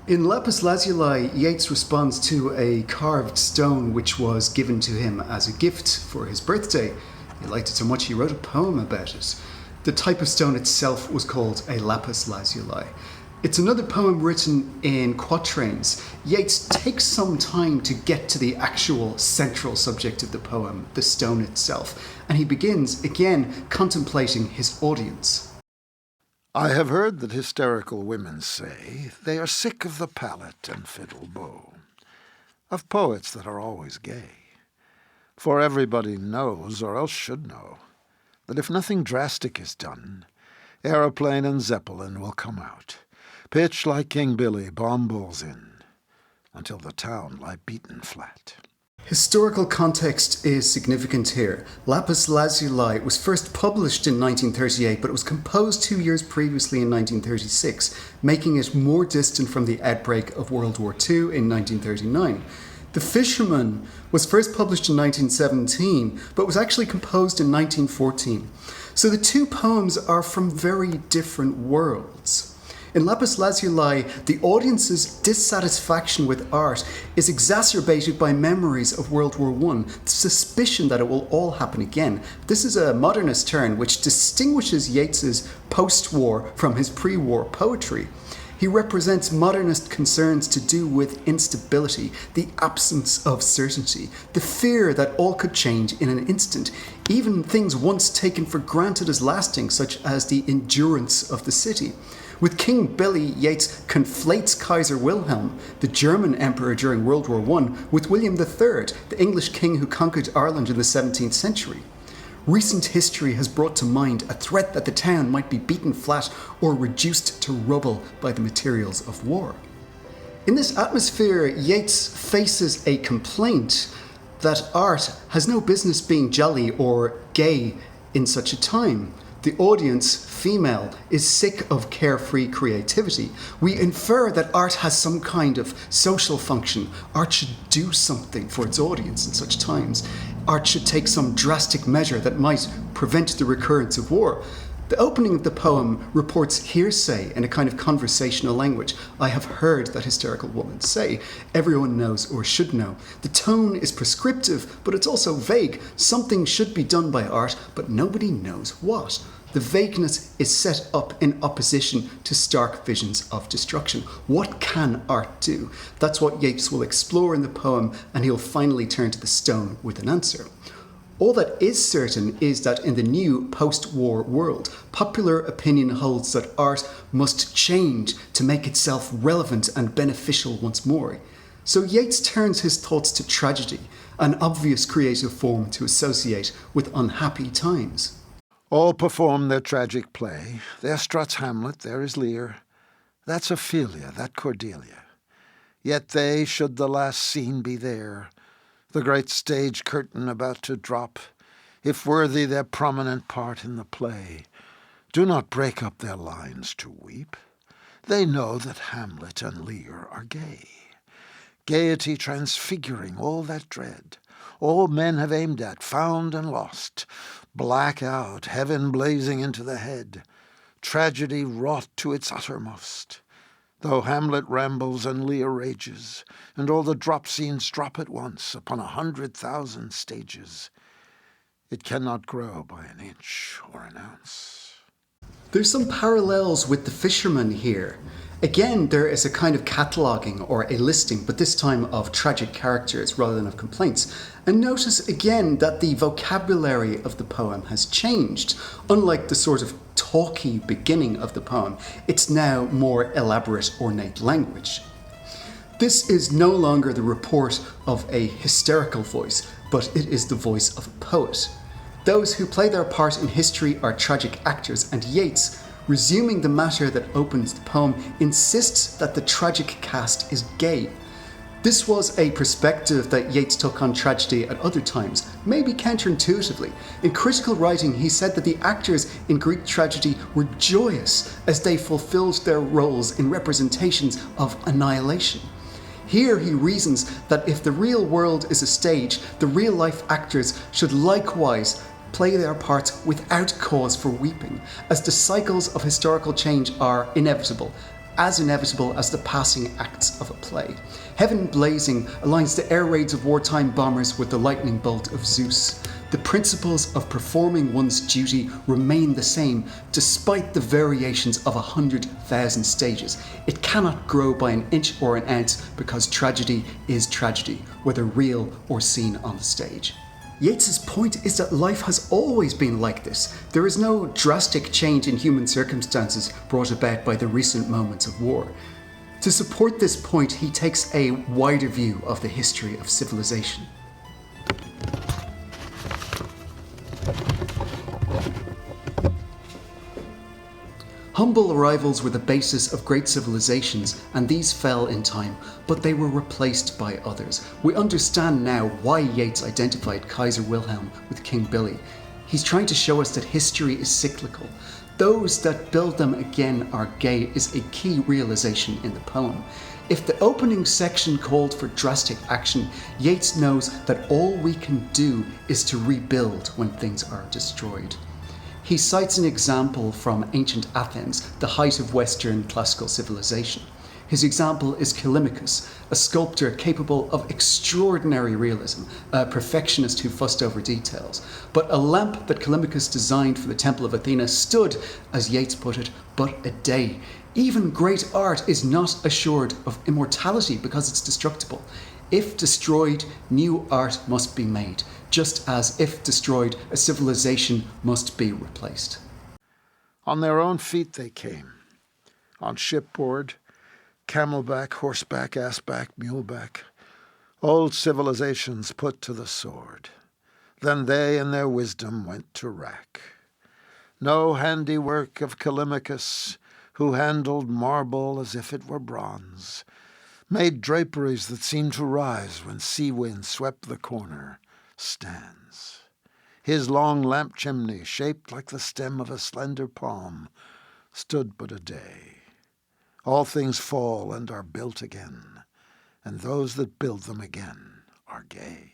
In Lapis Lazuli, Yeats responds to a carved stone which was given to him as a gift for his birthday. He liked it so much he wrote a poem about it. The type of stone itself was called a lapis lazuli. It's another poem written in quatrains. Yeats takes some time to get to the actual central subject of the poem, the stone itself, and he begins, again, contemplating his audience. I have heard that hysterical women say they are sick of the palette and fiddle bow, of poets that are always gay. For everybody knows, or else should know, that if nothing drastic is done, aeroplane and zeppelin will come out, pitch like King Billy bomb balls in, until the town lie beaten flat. Historical context is significant here. Lapis Lazuli was first published in 1938, but it was composed 2 years previously in 1936, making it more distant from the outbreak of World War II in 1939. The Fisherman was first published in 1917, but was actually composed in 1914. So the two poems are from very different worlds. In Lapis Lazuli, the audience's dissatisfaction with art is exacerbated by memories of World War I, the suspicion that it will all happen again. This is a modernist turn which distinguishes Yeats's post-war from his pre-war poetry. He represents modernist concerns to do with instability, the absence of certainty, the fear that all could change in an instant, even things once taken for granted as lasting, such as the endurance of the city. With King Billy, Yeats conflates Kaiser Wilhelm, the German emperor during World War I, with William III, the English king who conquered Ireland in the 17th century. Recent history has brought to mind a threat that the town might be beaten flat or reduced to rubble by the materials of war. In this atmosphere, Yeats faces a complaint that art has no business being jolly or gay in such a time. The audience, female, is sick of carefree creativity. We infer that art has some kind of social function. Art should do something for its audience in such times. Art should take some drastic measure that might prevent the recurrence of war. The opening of the poem reports hearsay in a kind of conversational language. I have heard that hysterical woman say. Everyone knows or should know. The tone is prescriptive, but it's also vague. Something should be done by art, but nobody knows what. The vagueness is set up in opposition to stark visions of destruction. What can art do? That's what Yeats will explore in the poem, and he'll finally turn to the stone with an answer. All that is certain is that in the new post-war world, popular opinion holds that art must change to make itself relevant and beneficial once more. So Yeats turns his thoughts to tragedy, an obvious creative form to associate with unhappy times. All perform their tragic play. There struts Hamlet, there is Lear. That's Ophelia, that Cordelia. Yet they, should the last scene be there, the great stage curtain about to drop, if worthy their prominent part in the play, do not break up their lines to weep. They know that Hamlet and Lear are gay. Gaiety transfiguring all that dread, all men have aimed at, found and lost, black out, heaven blazing into the head, tragedy wrought to its uttermost. Though Hamlet rambles and Lear rages, and all the drop scenes drop at once upon 100,000 stages, it cannot grow by an inch or an ounce. There's some parallels with The Fisherman here. Again, there is a kind of cataloguing or a listing, but this time of tragic characters rather than of complaints. And notice again that the vocabulary of the poem has changed. Unlike the sort of talky beginning of the poem, it's now more elaborate, ornate language. This is no longer the report of a hysterical voice, but it is the voice of a poet. Those who play their part in history are tragic actors, and Yeats, resuming the matter that opens the poem, insists that the tragic cast is gay. This was a perspective that Yeats took on tragedy at other times, maybe counterintuitively. In critical writing, he said that the actors in Greek tragedy were joyous as they fulfilled their roles in representations of annihilation. Here he reasons that if the real world is a stage, the real-life actors should likewise play their parts without cause for weeping, as the cycles of historical change are inevitable, as inevitable as the passing acts of a play. Heaven blazing aligns the air raids of wartime bombers with the lightning bolt of Zeus. The principles of performing one's duty remain the same despite the variations of 100,000 stages. It cannot grow by an inch or an ounce because tragedy is tragedy, whether real or seen on the stage. Yeats's point is that life has always been like this. There is no drastic change in human circumstances brought about by the recent moments of war. To support this point, he takes a wider view of the history of civilization. Humble arrivals were the basis of great civilizations, and these fell in time, but they were replaced by others. We understand now why Yeats identified Kaiser Wilhelm with King Billy. He's trying to show us that history is cyclical. Those that build them again are gay is a key realization in the poem. If the opening section called for drastic action, Yeats knows that all we can do is to rebuild when things are destroyed. He cites an example from ancient Athens, the height of Western classical civilization. His example is Callimachus, a sculptor capable of extraordinary realism, a perfectionist who fussed over details. But a lamp that Callimachus designed for the Temple of Athena stood, as Yeats put it, but a day. Even great art is not assured of immortality because it's destructible. If destroyed, new art must be made, just as if destroyed, a civilization must be replaced. On their own feet they came, on shipboard, camelback, horseback, assback, muleback, old civilizations put to the sword. Then they in their wisdom went to wrack. No handiwork of Callimachus, who handled marble as if it were bronze, made draperies that seemed to rise when sea winds swept the corner, stands. His long lamp chimney, shaped like the stem of a slender palm, stood but a day. All things fall and are built again, and those that build them again are gay.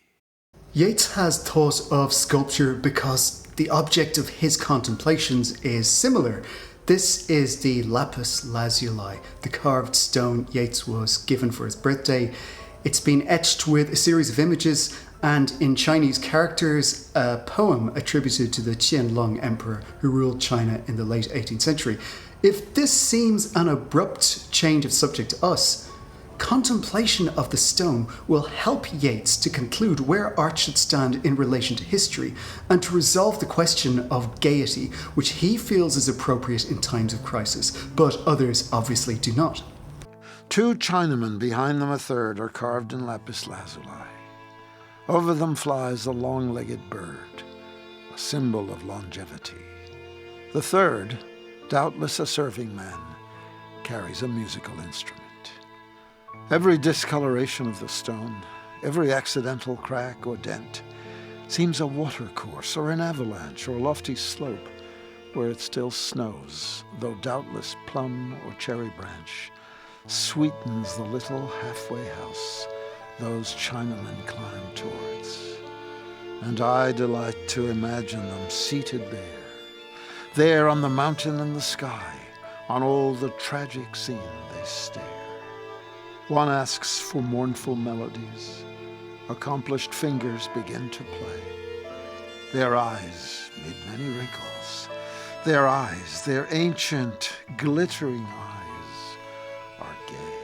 Yeats has thought of sculpture because the object of his contemplations is similar. This is the Lapis Lazuli, the carved stone Yeats was given for his birthday. It's been etched with a series of images and in Chinese characters, a poem attributed to the Qianlong Emperor who ruled China in the late 18th century. If this seems an abrupt change of subject to us, contemplation of the stone will help Yeats to conclude where art should stand in relation to history and to resolve the question of gaiety, which he feels is appropriate in times of crisis, but others obviously do not. Two Chinamen, behind them a third, are carved in lapis lazuli. Over them flies a long-legged bird, a symbol of longevity. The third, doubtless a serving man, carries a musical instrument. Every discoloration of the stone, every accidental crack or dent, seems a watercourse or an avalanche or lofty slope where it still snows, though doubtless plum or cherry branch sweetens the little halfway house those Chinamen climb towards. And I delight to imagine them seated there on the mountain and the sky, on all the tragic scene they stare. One asks for mournful melodies. Accomplished fingers begin to play. Their eyes, mid many wrinkles, their eyes, their ancient, glittering eyes, are gay.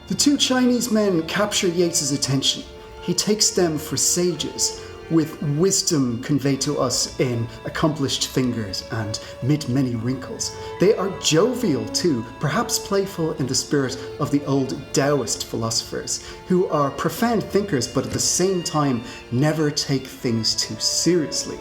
The two Chinese men capture Yeats's attention. He takes them for sages, with wisdom conveyed to us in accomplished fingers and mid many wrinkles. They are jovial too, perhaps playful in the spirit of the old Taoist philosophers, who are profound thinkers but at the same time never take things too seriously.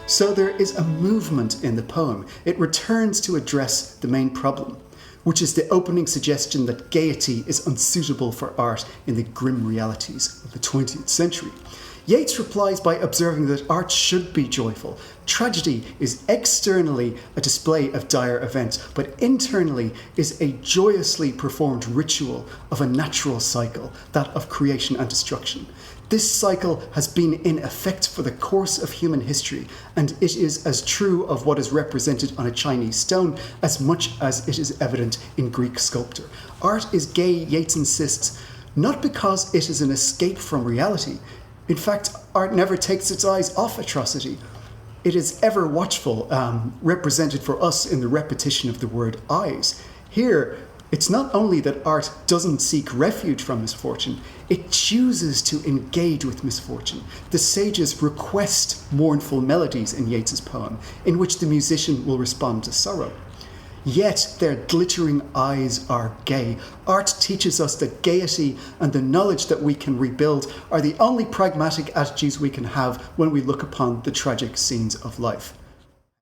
So there is a movement in the poem. It returns to address the main problem, which is the opening suggestion that gaiety is unsuitable for art in the grim realities of the 20th century. Yeats replies by observing that art should be joyful. Tragedy is externally a display of dire events, but internally is a joyously performed ritual of a natural cycle, that of creation and destruction. This cycle has been in effect for the course of human history, and it is as true of what is represented on a Chinese stone as much as it is evident in Greek sculpture. Art is gay, Yeats insists, not because it is an escape from reality. In fact, art never takes its eyes off atrocity. It is ever watchful, represented for us in the repetition of the word eyes. Here, it's not only that art doesn't seek refuge from misfortune, it chooses to engage with misfortune. The sages request mournful melodies in Yeats's poem, in which the musician will respond to sorrow. Yet their glittering eyes are gay. Art teaches us that gaiety and the knowledge that we can rebuild are the only pragmatic attitudes we can have when we look upon the tragic scenes of life.